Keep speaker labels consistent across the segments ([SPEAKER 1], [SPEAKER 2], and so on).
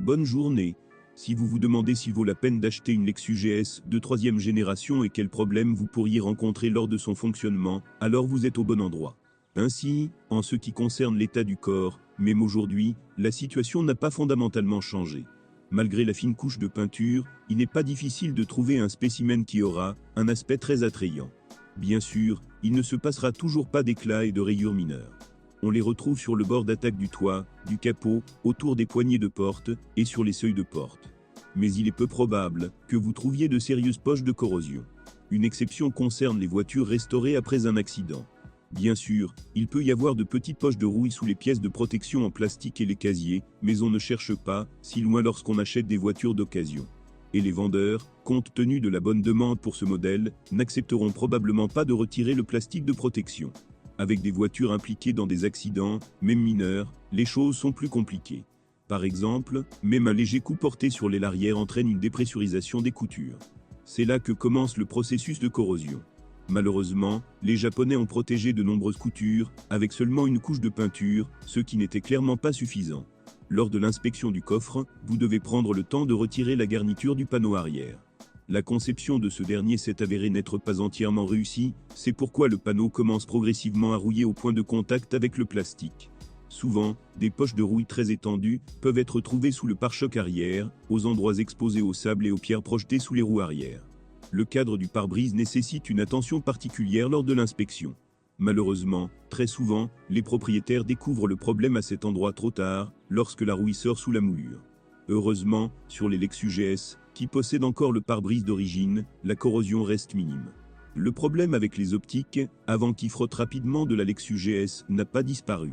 [SPEAKER 1] Bonne journée. Si vous vous demandez s'il vaut la peine d'acheter une Lexus GS de 3e génération et quels problèmes vous pourriez rencontrer lors de son fonctionnement, alors vous êtes au bon endroit. Ainsi, en ce qui concerne l'état du corps, même aujourd'hui, la situation n'a pas fondamentalement changé. Malgré la fine couche de peinture, il n'est pas difficile de trouver un spécimen qui aura un aspect très attrayant. Bien sûr, il ne se passera toujours pas d'éclats et de rayures mineures. On les retrouve sur le bord d'attaque du toit, du capot, autour des poignées de porte et sur les seuils de porte. Mais il est peu probable que vous trouviez de sérieuses poches de corrosion. Une exception concerne les voitures restaurées après un accident. Bien sûr, il peut y avoir de petites poches de rouille sous les pièces de protection en plastique et les casiers, mais on ne cherche pas si loin lorsqu'on achète des voitures d'occasion. Et les vendeurs, compte tenu de la bonne demande pour ce modèle, n'accepteront probablement pas de retirer le plastique de protection. Avec des voitures impliquées dans des accidents, même mineurs, les choses sont plus compliquées. Par exemple, même un léger coup porté sur l'aile arrière entraîne une dépressurisation des coutures. C'est là que commence le processus de corrosion. Malheureusement, les Japonais ont protégé de nombreuses coutures, avec seulement une couche de peinture, ce qui n'était clairement pas suffisant. Lors de l'inspection du coffre, vous devez prendre le temps de retirer la garniture du panneau arrière. La conception de ce dernier s'est avérée n'être pas entièrement réussie, c'est pourquoi le panneau commence progressivement à rouiller au point de contact avec le plastique. Souvent, des poches de rouille très étendues peuvent être trouvées sous le pare-choc arrière, aux endroits exposés au sable et aux pierres projetées sous les roues arrière. Le cadre du pare-brise nécessite une attention particulière lors de l'inspection. Malheureusement, très souvent, les propriétaires découvrent le problème à cet endroit trop tard, lorsque la rouille sort sous la moulure. Heureusement, sur les Lexus GS, qui possèdent encore le pare-brise d'origine, la corrosion reste minime. Le problème avec les optiques, avant qui frottent rapidement de la Lexus GS, n'a pas disparu.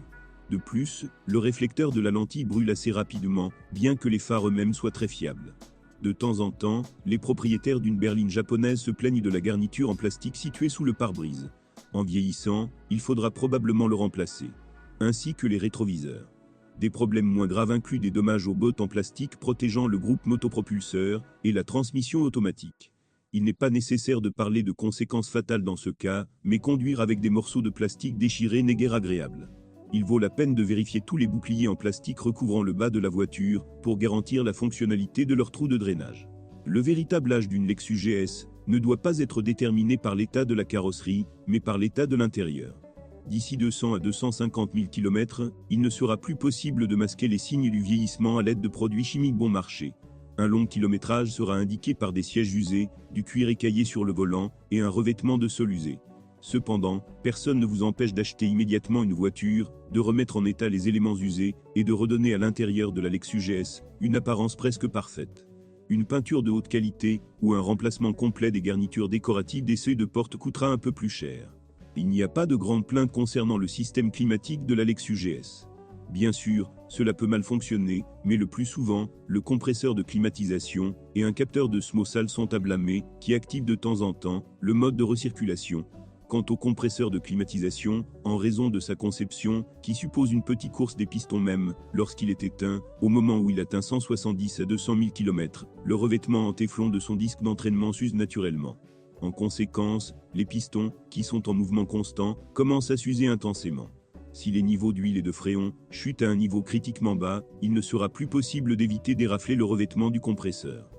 [SPEAKER 1] De plus, le réflecteur de la lentille brûle assez rapidement, bien que les phares eux-mêmes soient très fiables. De temps en temps, les propriétaires d'une berline japonaise se plaignent de la garniture en plastique située sous le pare-brise. En vieillissant, il faudra probablement le remplacer. Ainsi que les rétroviseurs. Des problèmes moins graves incluent des dommages aux bottes en plastique protégeant le groupe motopropulseur et la transmission automatique. Il n'est pas nécessaire de parler de conséquences fatales dans ce cas, mais conduire avec des morceaux de plastique déchirés n'est guère agréable. Il vaut la peine de vérifier tous les boucliers en plastique recouvrant le bas de la voiture pour garantir la fonctionnalité de leur trou de drainage. Le véritable âge d'une Lexus GS ne doit pas être déterminé par l'état de la carrosserie, mais par l'état de l'intérieur. D'ici 200 à 250 000 km, il ne sera plus possible de masquer les signes du vieillissement à l'aide de produits chimiques bon marché. Un long kilométrage sera indiqué par des sièges usés, du cuir écaillé sur le volant et un revêtement de sol usé. Cependant, personne ne vous empêche d'acheter immédiatement une voiture, de remettre en état les éléments usés et de redonner à l'intérieur de la Lexus GS une apparence presque parfaite. Une peinture de haute qualité ou un remplacement complet des garnitures décoratives des seuils de porte coûtera un peu plus cher. Il n'y a pas de grande plainte concernant le système climatique de la Lexus GS. Bien sûr, cela peut mal fonctionner, mais le plus souvent, le compresseur de climatisation et un capteur de SMOSAL sont à blâmer, qui activent de temps en temps le mode de recirculation. Quant au compresseur de climatisation, en raison de sa conception, qui suppose une petite course des pistons même, lorsqu'il est éteint, au moment où il atteint 170 à 200 000 km, le revêtement en téflon de son disque d'entraînement s'use naturellement. En conséquence, les pistons, qui sont en mouvement constant, commencent à s'user intensément. Si les niveaux d'huile et de fréon chutent à un niveau critiquement bas, il ne sera plus possible d'éviter d'érafler le revêtement du compresseur.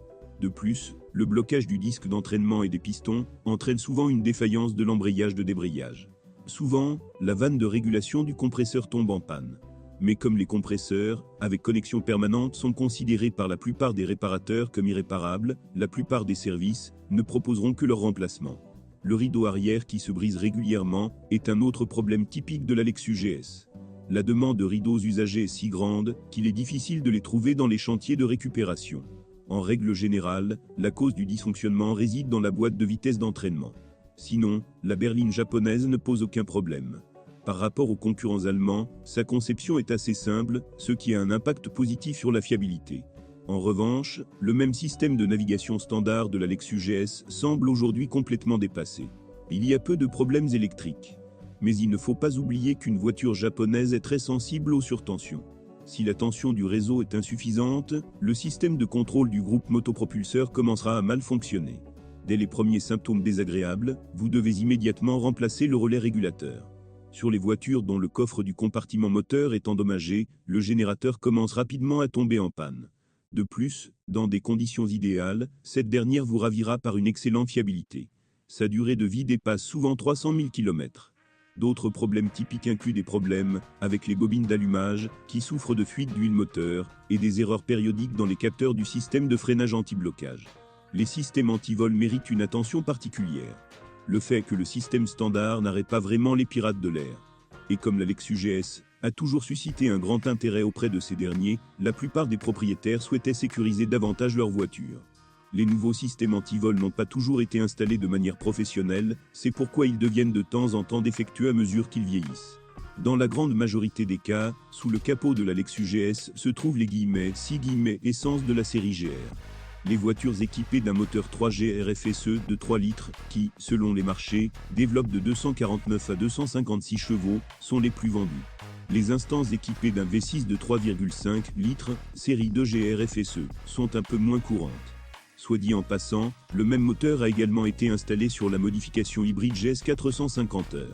[SPEAKER 1] De plus, le blocage du disque d'entraînement et des pistons entraîne souvent une défaillance de l'embrayage de débrayage. Souvent, la vanne de régulation du compresseur tombe en panne. Mais comme les compresseurs, avec connexion permanente, sont considérés par la plupart des réparateurs comme irréparables, la plupart des services ne proposeront que leur remplacement. Le rideau arrière qui se brise régulièrement est un autre problème typique de la Lexus GS. La demande de rideaux usagés est si grande qu'il est difficile de les trouver dans les chantiers de récupération. En règle générale, la cause du dysfonctionnement réside dans la boîte de vitesse d'entraînement. Sinon, la berline japonaise ne pose aucun problème. Par rapport aux concurrents allemands, sa conception est assez simple, ce qui a un impact positif sur la fiabilité. En revanche, le même système de navigation standard de la Lexus GS semble aujourd'hui complètement dépassé. Il y a peu de problèmes électriques. Mais il ne faut pas oublier qu'une voiture japonaise est très sensible aux surtensions. Si la tension du réseau est insuffisante, le système de contrôle du groupe motopropulseur commencera à mal fonctionner. Dès les premiers symptômes désagréables, vous devez immédiatement remplacer le relais régulateur. Sur les voitures dont le coffre du compartiment moteur est endommagé, le générateur commence rapidement à tomber en panne. De plus, dans des conditions idéales, cette dernière vous ravira par une excellente fiabilité. Sa durée de vie dépasse souvent 300 000 km. D'autres problèmes typiques incluent des problèmes avec les bobines d'allumage, qui souffrent de fuites d'huile moteur, et des erreurs périodiques dans les capteurs du système de freinage anti-blocage. Les systèmes anti-vol méritent une attention particulière. Le fait que le système standard n'arrête pas vraiment les pirates de l'air. Et comme la Lexus GS a toujours suscité un grand intérêt auprès de ces derniers, la plupart des propriétaires souhaitaient sécuriser davantage leur voiture. Les nouveaux systèmes anti-vol n'ont pas toujours été installés de manière professionnelle, c'est pourquoi ils deviennent de temps en temps défectueux à mesure qu'ils vieillissent. Dans la grande majorité des cas, sous le capot de la Lexus GS se trouvent les « essence de la série GR ». Les voitures équipées d'un moteur 3G RFSE de 3 litres, qui, selon les marchés, développent de 249 à 256 chevaux, sont les plus vendues. Les instances équipées d'un V6 de 3,5 litres, série 2G RFSE, sont un peu moins courantes. Soit dit en passant, le même moteur a également été installé sur la modification hybride GS 450h.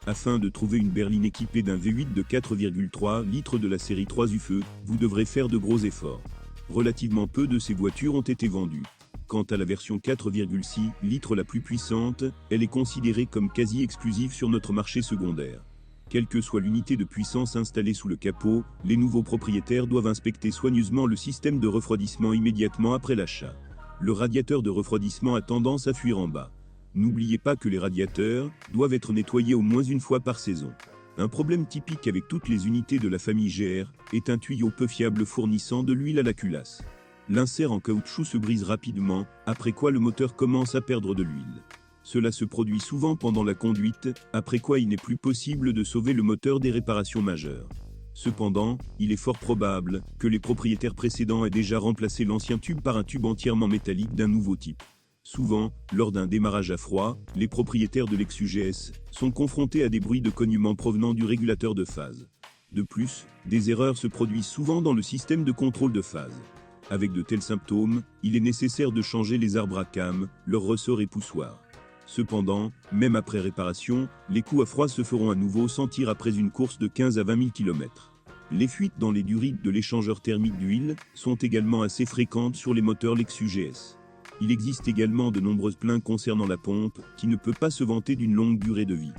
[SPEAKER 1] Afin de trouver une berline équipée d'un V8 de 4,3 litres de la série 3 UFE, vous devrez faire de gros efforts. Relativement peu de ces voitures ont été vendues. Quant à la version 4,6 litres la plus puissante, elle est considérée comme quasi exclusive sur notre marché secondaire. Quelle que soit l'unité de puissance installée sous le capot, les nouveaux propriétaires doivent inspecter soigneusement le système de refroidissement immédiatement après l'achat. Le radiateur de refroidissement a tendance à fuir en bas. N'oubliez pas que les radiateurs doivent être nettoyés au moins une fois par saison. Un problème typique avec toutes les unités de la famille GR est un tuyau peu fiable fournissant de l'huile à la culasse. L'insert en caoutchouc se brise rapidement, après quoi le moteur commence à perdre de l'huile. Cela se produit souvent pendant la conduite, après quoi il n'est plus possible de sauver le moteur des réparations majeures. Cependant, il est fort probable que les propriétaires précédents aient déjà remplacé l'ancien tube par un tube entièrement métallique d'un nouveau type. Souvent, lors d'un démarrage à froid, les propriétaires de Lexus GS sont confrontés à des bruits de cognement provenant du régulateur de phase. De plus, des erreurs se produisent souvent dans le système de contrôle de phase. Avec de tels symptômes, il est nécessaire de changer les arbres à cames, leurs ressorts et poussoirs. Cependant, même après réparation, les coups à froid se feront à nouveau sentir après une course de 15 à 20 000 km. Les fuites dans les durites de l'échangeur thermique d'huile sont également assez fréquentes sur les moteurs Lexus GS. Il existe également de nombreuses plaintes concernant la pompe, qui ne peut pas se vanter d'une longue durée de vie.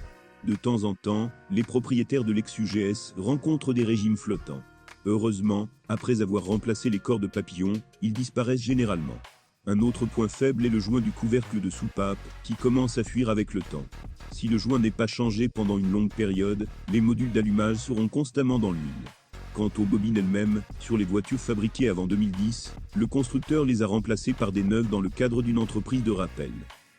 [SPEAKER 1] De temps en temps, les propriétaires de Lexus GS rencontrent des régimes flottants. Heureusement, après avoir remplacé les corps de papillon, ils disparaissent généralement. Un autre point faible est le joint du couvercle de soupape, qui commence à fuir avec le temps. Si le joint n'est pas changé pendant une longue période, les modules d'allumage seront constamment dans l'huile. Quant aux bobines elles-mêmes, sur les voitures fabriquées avant 2010, le constructeur les a remplacées par des neuves dans le cadre d'une entreprise de rappel.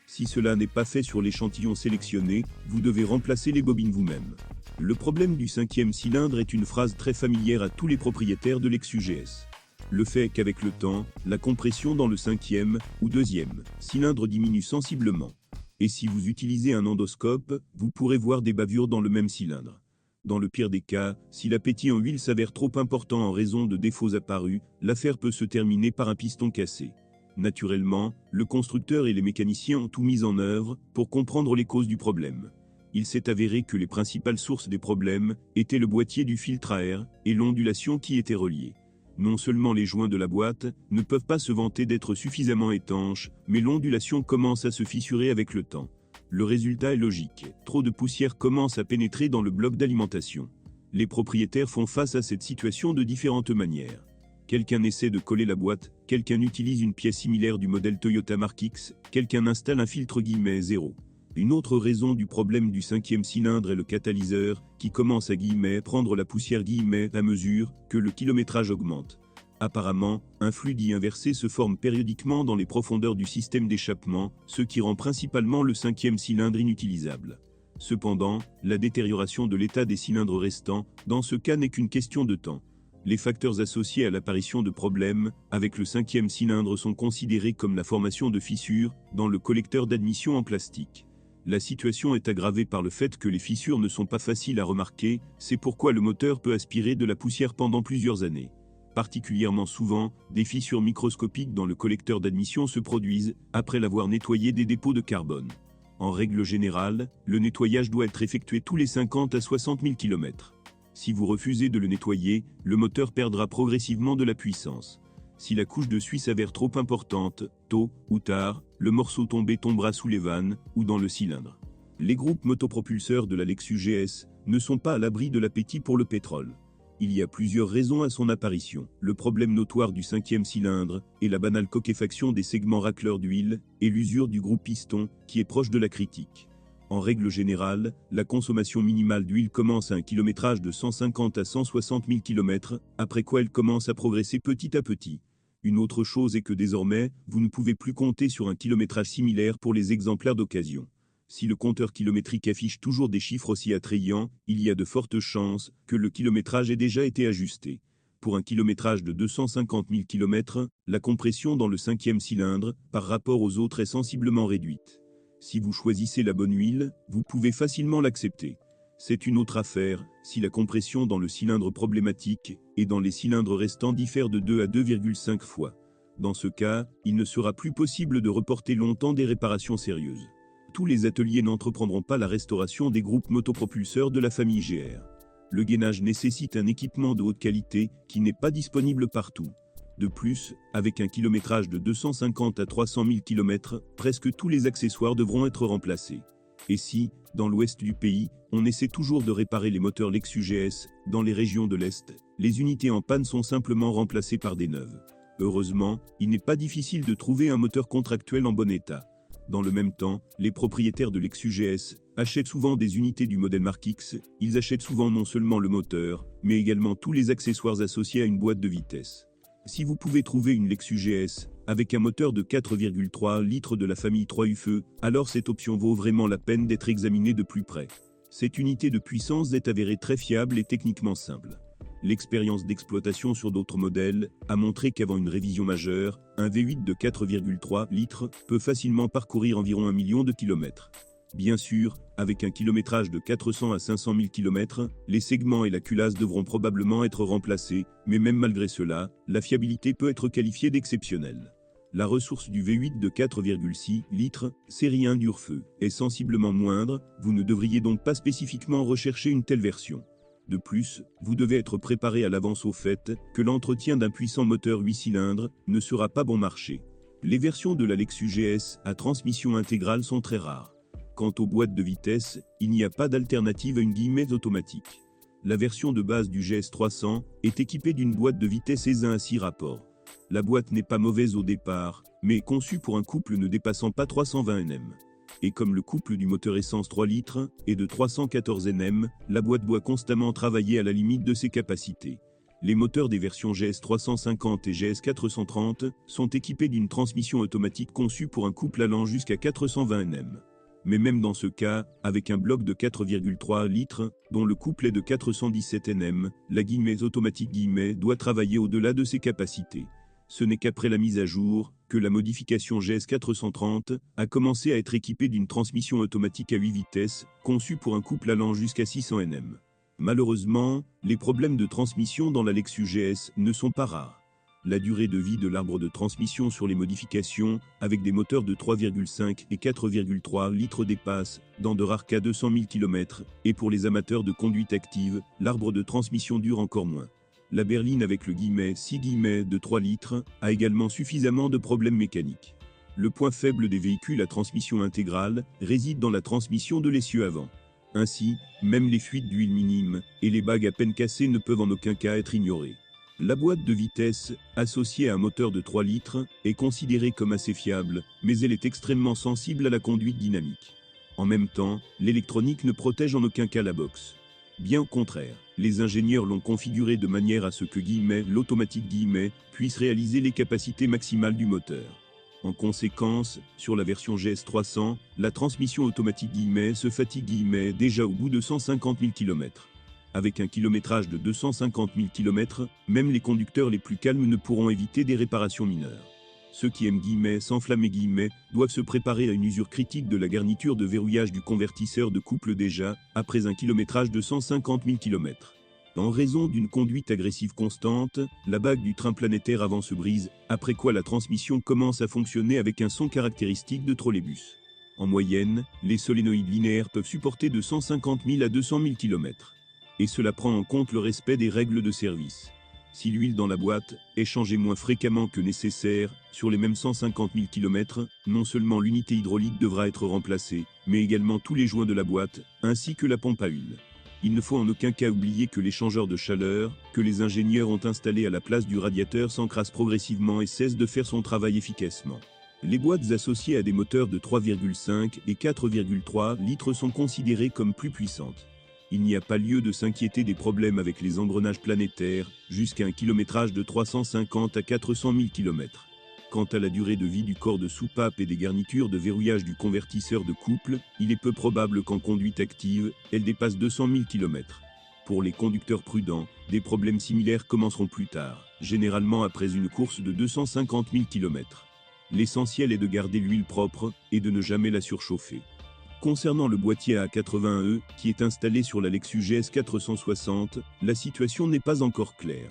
[SPEAKER 1] Si cela n'est pas fait sur l'échantillon sélectionné, vous devez remplacer les bobines vous-même. Le problème du 5e cylindre est une phrase très familière à tous les propriétaires de Lexus GS. Le fait est qu'avec le temps, la compression dans le 5e ou 2e cylindre diminue sensiblement. Et si vous utilisez un endoscope, vous pourrez voir des bavures dans le même cylindre. Dans le pire des cas, si l'appétit en huile s'avère trop important en raison de défauts apparus, l'affaire peut se terminer par un piston cassé. Naturellement, le constructeur et les mécaniciens ont tout mis en œuvre pour comprendre les causes du problème. Il s'est avéré que les principales sources des problèmes étaient le boîtier du filtre à air et l'ondulation qui étaient reliés. Non seulement les joints de la boîte ne peuvent pas se vanter d'être suffisamment étanches, mais l'ondulation commence à se fissurer avec le temps. Le résultat est logique, trop de poussière commence à pénétrer dans le bloc d'alimentation. Les propriétaires font face à cette situation de différentes manières. Quelqu'un essaie de coller la boîte, quelqu'un utilise une pièce similaire du modèle Toyota Mark X, quelqu'un installe un filtre -0. Une autre raison du problème du 5e cylindre est le catalyseur, qui commence à prendre la poussière à mesure que le kilométrage augmente. Apparemment, un flux dit inversé se forme périodiquement dans les profondeurs du système d'échappement, ce qui rend principalement le 5e cylindre inutilisable. Cependant, la détérioration de l'état des cylindres restants, dans ce cas n'est qu'une question de temps. Les facteurs associés à l'apparition de problèmes avec le 5e cylindre sont considérés comme la formation de fissures dans le collecteur d'admission en plastique. La situation est aggravée par le fait que les fissures ne sont pas faciles à remarquer, c'est pourquoi le moteur peut aspirer de la poussière pendant plusieurs années. Particulièrement souvent, des fissures microscopiques dans le collecteur d'admission se produisent après l'avoir nettoyé des dépôts de carbone. En règle générale, le nettoyage doit être effectué tous les 50 à 60 000 km. Si vous refusez de le nettoyer, le moteur perdra progressivement de la puissance. Si la couche de suie s'avère trop importante, tôt ou tard, le morceau tombé tombera sous les vannes ou dans le cylindre. Les groupes motopropulseurs de la Lexus GS ne sont pas à l'abri de l'appétit pour le pétrole. Il y a plusieurs raisons à son apparition. Le problème notoire du 5e cylindre et la banale coquefaction des segments racleurs d'huile et l'usure du groupe piston qui est proche de la critique. En règle générale, la consommation minimale d'huile commence à un kilométrage de 150 à 160 000 km, après quoi elle commence à progresser petit à petit. Une autre chose est que désormais, vous ne pouvez plus compter sur un kilométrage similaire pour les exemplaires d'occasion. Si le compteur kilométrique affiche toujours des chiffres aussi attrayants, il y a de fortes chances que le kilométrage ait déjà été ajusté. Pour un kilométrage de 250 000 km, la compression dans le 5e cylindre, par rapport aux autres, est sensiblement réduite. Si vous choisissez la bonne huile, vous pouvez facilement l'accepter. C'est une autre affaire, si la compression dans le cylindre problématique et dans les cylindres restants diffère de 2 à 2,5 fois. Dans ce cas, il ne sera plus possible de reporter longtemps des réparations sérieuses. Tous les ateliers n'entreprendront pas la restauration des groupes motopropulseurs de la famille GR. Le gainage nécessite un équipement de haute qualité qui n'est pas disponible partout. De plus, avec un kilométrage de 250 à 300 000 km, presque tous les accessoires devront être remplacés. Et si, dans l'ouest du pays, on essaie toujours de réparer les moteurs Lexus GS, dans les régions de l'Est, les unités en panne sont simplement remplacées par des neuves. Heureusement, il n'est pas difficile de trouver un moteur contractuel en bon état. Dans le même temps, les propriétaires de Lexus GS achètent souvent des unités du modèle Mark X, ils achètent souvent non seulement le moteur, mais également tous les accessoires associés à une boîte de vitesse. Si vous pouvez trouver une Lexus GS avec un moteur de 4,3 litres de la famille 3UFE, alors cette option vaut vraiment la peine d'être examinée de plus près. Cette unité de puissance est avérée très fiable et techniquement simple. L'expérience d'exploitation sur d'autres modèles a montré qu'avant une révision majeure, un V8 de 4,3 litres peut facilement parcourir environ 1 million de kilomètres. Bien sûr, avec un kilométrage de 400 à 500 000 km, les segments et la culasse devront probablement être remplacés, mais même malgré cela, la fiabilité peut être qualifiée d'exceptionnelle. La ressource du V8 de 4,6 litres, série 1 d'Urfeu, est sensiblement moindre, vous ne devriez donc pas spécifiquement rechercher une telle version. De plus, vous devez être préparé à l'avance au fait que l'entretien d'un puissant moteur 8 cylindres ne sera pas bon marché. Les versions de la Lexus GS à transmission intégrale sont très rares. Quant aux boîtes de vitesse, il n'y a pas d'alternative à une guillemette automatique. La version de base du GS300 est équipée d'une boîte de vitesse ES1 à 6 rapports. La boîte n'est pas mauvaise au départ, mais est conçue pour un couple ne dépassant pas 320 Nm. Et comme le couple du moteur essence 3 litres est de 314 Nm, la boîte doit constamment travailler à la limite de ses capacités. Les moteurs des versions GS350 et GS430 sont équipés d'une transmission automatique conçue pour un couple allant jusqu'à 420 Nm. Mais même dans ce cas, avec un bloc de 4,3 litres, dont le couple est de 417 Nm, la guillemette automatique doit travailler au-delà de ses capacités. Ce n'est qu'après la mise à jour que la modification GS430 a commencé à être équipée d'une transmission automatique à 8 vitesses, conçue pour un couple allant jusqu'à 600 Nm. Malheureusement, les problèmes de transmission dans la Lexus GS ne sont pas rares. La durée de vie de l'arbre de transmission sur les modifications, avec des moteurs de 3,5 et 4,3 litres dépasse, dans de rares cas 200 000 km, et pour les amateurs de conduite active, l'arbre de transmission dure encore moins. La berline avec le 6 de 3 litres a également suffisamment de problèmes mécaniques. Le point faible des véhicules à transmission intégrale réside dans la transmission de l'essieu avant. Ainsi, même les fuites d'huile minimes et les bagues à peine cassées ne peuvent en aucun cas être ignorées. La boîte de vitesse, associée à un moteur de 3 litres, est considérée comme assez fiable, mais elle est extrêmement sensible à la conduite dynamique. En même temps, l'électronique ne protège en aucun cas la box. Bien au contraire, les ingénieurs l'ont configurée de manière à ce que l'automatique puisse réaliser les capacités maximales du moteur. En conséquence, sur la version GS300, la transmission automatique se fatigue déjà au bout de 150 000 km. Avec un kilométrage de 250 000 km, même les conducteurs les plus calmes ne pourront éviter des réparations mineures. Ceux qui aiment s'enflammer doivent se préparer à une usure critique de la garniture de verrouillage du convertisseur de couple déjà, après un kilométrage de 150 000 km. En raison d'une conduite agressive constante, la bague du train planétaire avant se brise, après quoi la transmission commence à fonctionner avec un son caractéristique de trolleybus. En moyenne, les solénoïdes linéaires peuvent supporter de 150 000 à 200 000 km. Et cela prend en compte le respect des règles de service. Si l'huile dans la boîte est changée moins fréquemment que nécessaire, sur les mêmes 150 000 km, non seulement l'unité hydraulique devra être remplacée, mais également tous les joints de la boîte, ainsi que la pompe à huile. Il ne faut en aucun cas oublier que l'échangeur de chaleur, que les ingénieurs ont installé à la place du radiateur s'encrasse progressivement et cesse de faire son travail efficacement. Les boîtes associées à des moteurs de 3,5 et 4,3 litres sont considérées comme plus puissantes. Il n'y a pas lieu de s'inquiéter des problèmes avec les engrenages planétaires, jusqu'à un kilométrage de 350 à 400 000 km. Quant à la durée de vie du corps de soupape et des garnitures de verrouillage du convertisseur de couple, il est peu probable qu'en conduite active, elle dépasse 200 000 km. Pour les conducteurs prudents, des problèmes similaires commenceront plus tard, généralement après une course de 250 000 km. L'essentiel est de garder l'huile propre et de ne jamais la surchauffer. Concernant le boîtier A80E, qui est installé sur la Lexus GS 460, la situation n'est pas encore claire.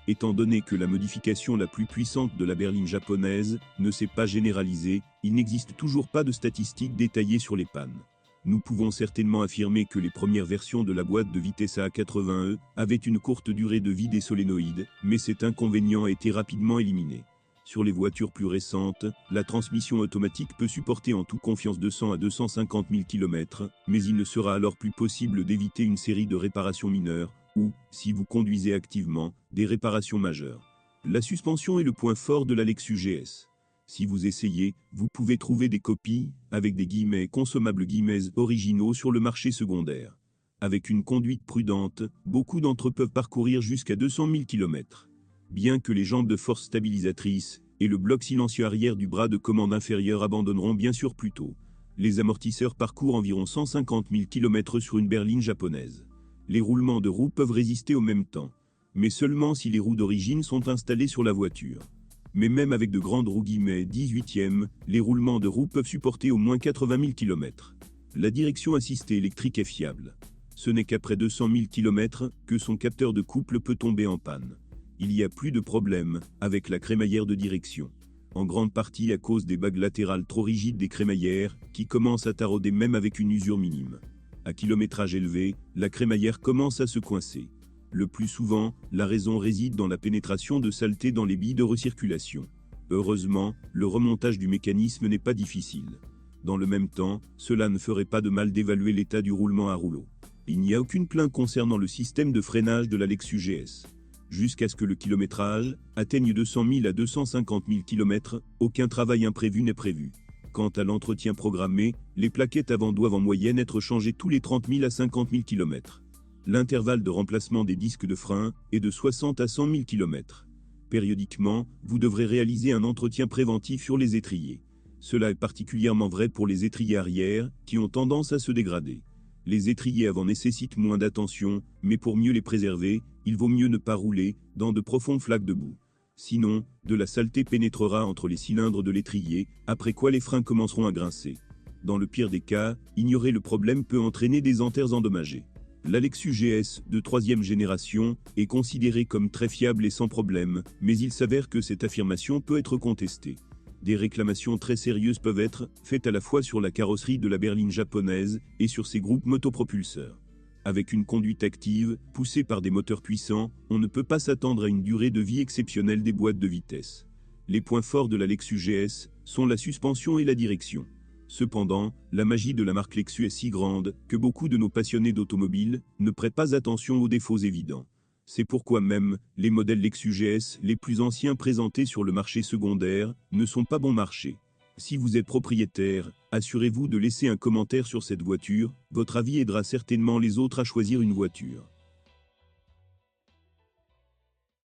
[SPEAKER 1] Étant donné que la modification la plus puissante de la berline japonaise ne s'est pas généralisée, il n'existe toujours pas de statistiques détaillées sur les pannes. Nous pouvons certainement affirmer que les premières versions de la boîte de vitesse A80E avaient une courte durée de vie des solénoïdes, mais cet inconvénient a été rapidement éliminé. Sur les voitures plus récentes, la transmission automatique peut supporter en toute confiance 200 à 250 000 km, mais il ne sera alors plus possible d'éviter une série de réparations mineures, ou, si vous conduisez activement, des réparations majeures. La suspension est le point fort de la Lexus GS. Si vous essayez, vous pouvez trouver des copies, avec des guillemets consommables guillemets originaux sur le marché secondaire. Avec une conduite prudente, beaucoup d'entre eux peuvent parcourir jusqu'à 200 000 km. Bien que les jambes de force stabilisatrices et le bloc silencieux arrière du bras de commande inférieur abandonneront bien sûr plus tôt, les amortisseurs parcourent environ 150 000 km sur une berline japonaise. Les roulements de roues peuvent résister au même temps, mais seulement si les roues d'origine sont installées sur la voiture. Mais même avec de grandes roues guillemets 18e, les roulements de roues peuvent supporter au moins 80 000 km. La direction assistée électrique est fiable. Ce n'est qu'après 200 000 km que son capteur de couple peut tomber en panne. Il n'y a plus de problème avec la crémaillère de direction. En grande partie à cause des bagues latérales trop rigides des crémaillères, qui commencent à tarauder même avec une usure minime. À kilométrage élevé, la crémaillère commence à se coincer. Le plus souvent, la raison réside dans la pénétration de saleté dans les billes de recirculation. Heureusement, le remontage du mécanisme n'est pas difficile. Dans le même temps, cela ne ferait pas de mal d'évaluer l'état du roulement à rouleau. Il n'y a aucune plainte concernant le système de freinage de la Lexus GS. Jusqu'à ce que le kilométrage atteigne 200 000 à 250 000 km, aucun travail imprévu n'est prévu. Quant à l'entretien programmé, les plaquettes avant doivent en moyenne être changées tous les 30 000 à 50 000 km. L'intervalle de remplacement des disques de frein est de 60 à 100 000 km. Périodiquement, vous devrez réaliser un entretien préventif sur les étriers. Cela est particulièrement vrai pour les étriers arrière, qui ont tendance à se dégrader. Les étriers avant nécessitent moins d'attention, mais pour mieux les préserver, il vaut mieux ne pas rouler dans de profondes flaques de boue. Sinon, de la saleté pénétrera entre les cylindres de l'étrier, après quoi les freins commenceront à grincer. Dans le pire des cas, ignorer le problème peut entraîner des enters endommagés. La Lexus GS de 3e génération est considérée comme très fiable et sans problème, mais il s'avère que cette affirmation peut être contestée. Des réclamations très sérieuses peuvent être faites à la fois sur la carrosserie de la berline japonaise et sur ses groupes motopropulseurs. Avec une conduite active, poussée par des moteurs puissants, on ne peut pas s'attendre à une durée de vie exceptionnelle des boîtes de vitesse. Les points forts de la Lexus GS sont la suspension et la direction. Cependant, la magie de la marque Lexus est si grande que beaucoup de nos passionnés d'automobile ne prêtent pas attention aux défauts évidents. C'est pourquoi même, les modèles Lexus GS les plus anciens présentés sur le marché secondaire ne sont pas bon marché. Si vous êtes propriétaire, assurez-vous de laisser un commentaire sur cette voiture, votre avis aidera certainement les autres à choisir une voiture.